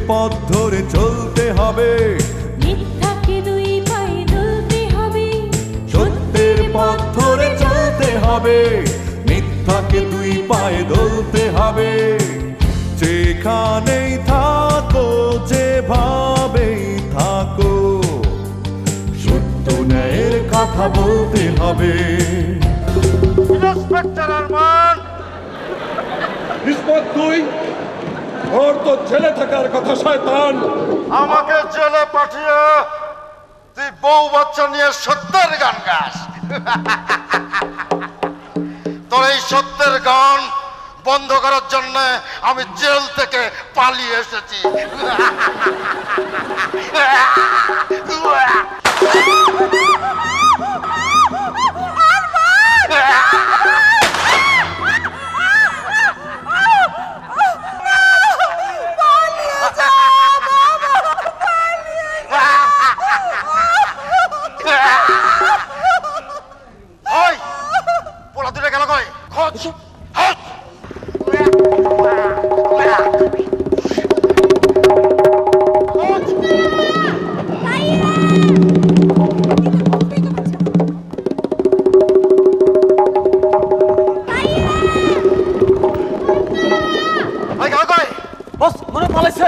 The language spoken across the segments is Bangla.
পথ ধরে চলতে হবে, মিথ্যাকে দুই পায়ে দুলতে হবে, সত্যের পথ ধরে চলতে হবে, মিথ্যাকে দুই পায়ে দলতে হবে। যেখানেই থাকো যেভাবেই থাকো, সত্য ন্যায়ের কথা বলতে হবে। ইন্সপেক্টর আরমান, নিষ্পত তুই, ওর তো জেলে থাকার কথা শয়তান। আমাকে জেলে পাঠিয়ে তুই বউ বাচ্চা নিয়ে সত্যের গান গাস। তোর এই সত্যের গান বন্ধ করার জন্য আমি জেল থেকে পালিয়ে এসেছি। ওই পোলা দূরে গেল কই? খোঁজ খোঁজ। ওই গেল কই? বস মনে পালাইছে।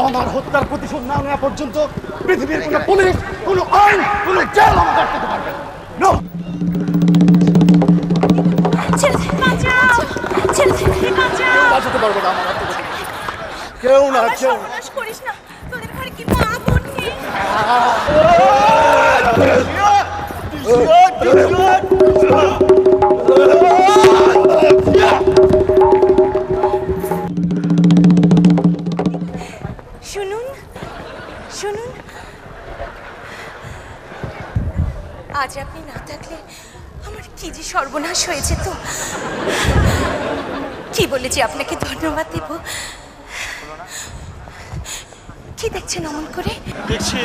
আমার হত্যার প্রতিশোধ না নেওয়া পর্যন্ত পৃথিবীর কোনো পুলিশ, কোনো আইন, কোনো জেল আমাকে আটকাতে পারবে না। বাঁচাতে পারবো না আমার আত্মকে, কেউ না, কেউ না। করিস না, তোদের ঘরে কি মা বোন নেই? শুনুন শুনুন, আজ আপনি না থাকলে আমার কি যে সর্বনাশ হয়েছে। তো কি বলেছি আপনাকে ধন্যবাদ দেব? কি দেখছেন অমন করে? দেখছি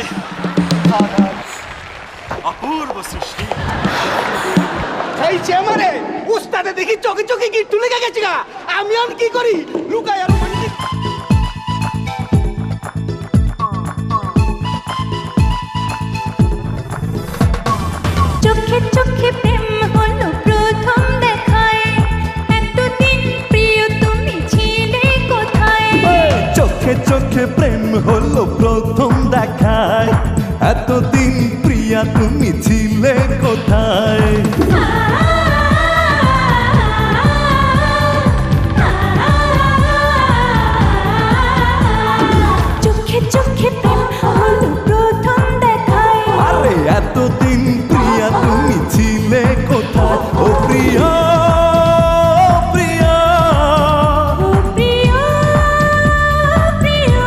অপূর্ব সৃষ্টি। এই চেমারে উস্তাদে দেখি চোখে চোখে কি তুলে গেছে গা, আমি আর কি করি লুকাই আর চোখে চোখে প্রেম হলো প্রথম দেখায়, এতদিন প্রিয় তুমি ছিলে কোথায়? চোখে চোখে প্রেম হলো প্রথম দেখায়, এতদিন প্রিয়া তুমি ছিলে কোথায়? চোখে চোখে প্রেম হলো প্রথম দেখায়, আরে এতদিন প্রিয়া তুমি ছিলে কোথায়? ও প্রিয়া প্রিয়া, ও প্রিয় প্রিয়,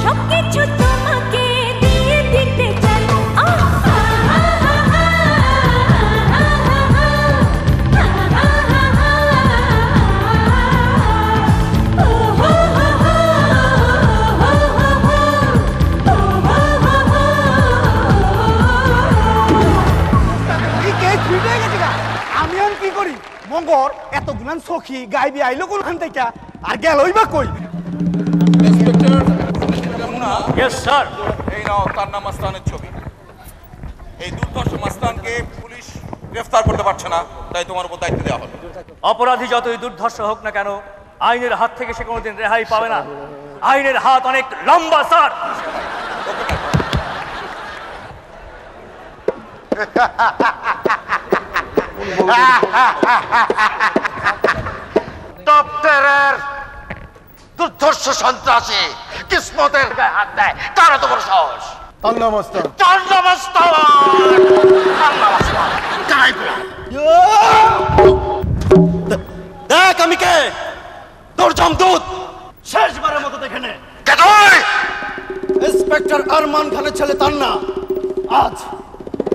সবকিছু তোমাকে দিয়ে দিতে চাই। আমি আর কি করি মঙ্গর এত গুলান সখী গাইবি আইলো কোনখান থেকে আর গেলই বা কই? Inspector yes sir. এই নাও তান্না মাস্তানের ছবি। এই দুর্ধর্ষ মাস্তানকে পুলিশ গ্রেফতার করতে পারছে না, তাই তোমার উপর দায়িত্ব দেওয়া হলো। অপরাধী যতই দুর্ধর্ষ হোক না কেন, আইনের হাত থেকে সে কোনোদিন রেহাই পাবে না। আইনের হাত অনেক লম্বা স্যার। দপ্তরের দুর্ধর্ষ সন্ত্রাসী কিসমতের গায়ে হাত দেয়, তারা তো বড় সাহস। তান্না মাস্টার দেখ আমি কে, তোর জমদূত। শেষবারের মতো দেখে নে। কে তুই? ইন্সপেক্টর আরমান খানের ছেলে তান্না। আজ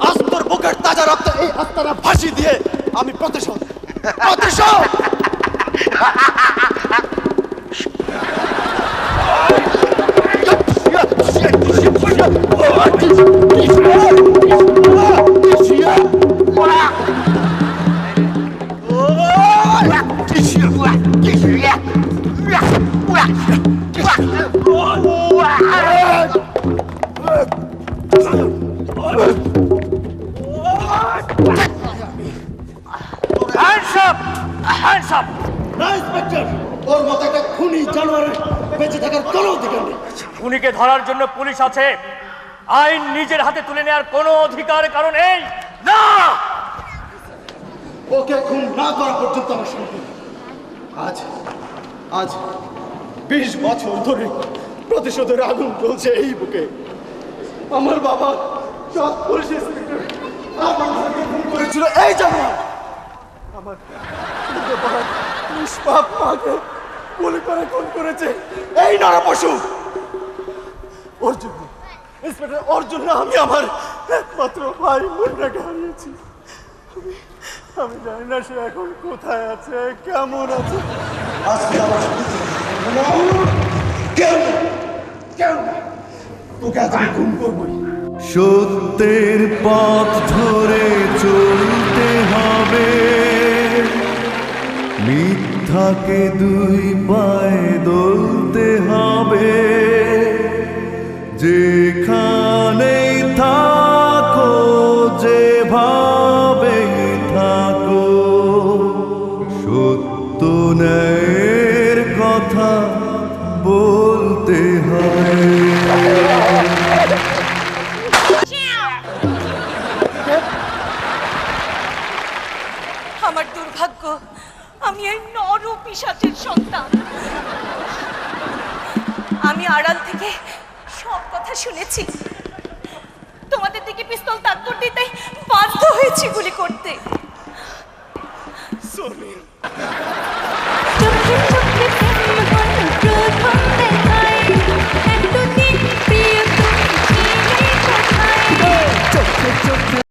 আজ তোর বুকের তাজা রক্ত এই আস্তানা ফাঁসি দিয়ে আমি প্রতিশোধ প্রতিশোধ Hands up! Hands up! না ইন্সপেক্টর, ওর মতো একটা খুনি জানোয়ারের বেঁচে থাকার কোনো অধিকার নেই। খুনিকে ধরার জন্য পুলিশ আছে, আইন নিজের হাতে তুলে নেওয়ার কোনো অধিকার কারণ নেই। না, ওকে খুন না করা পর্যন্ত আমার শান্তি নেই। আজ আজ 20 বছর ধরে প্রতিশোধের আগুন জ্বলছে এই বুকে। আমার বাবা সৎ পুলিশ ইন্সপেক্টর আমার ভাইকে খুন করেছিল এই জানোয়ার। আমার নিষ্পাপ মাকে গুলি করে খুন করেছে এই নরপশু। ওর জন্য ইন্সপেক্টর, ওর জন্য আমি আমার একমাত্র ভাই মুন্নাকে হারিয়েছি। আমি জানি না সে এখন কোথায় আছে, কেমন আছে। আজকে আমার কেউ কেউ তোকে আজ আমি খুন করবই। সত্যের পথ ধরে চলতে হবে, মিথ্যাকে দুই পায়ে দলতে হবে। যেখানেই থাকো, যেভাবেই থাকো, সত্য ন্যায়ের কথা বলতে হয়। আমার দুর্ভাগ্য, আমি এই নর পিশাচের সন্তান। আমি আড়াল থেকে সব কথা শুনেছি। তোমাদের দিকে পিস্তল তাক করতে তাই বাধ্য হয়েছি গুলি করতে। সোনিয়া, চোখে চোখে প্রেম হল প্রথম দেখায়, এতদিন প্রিয় তুমি ছিলে কোথায়? চোখে চোখে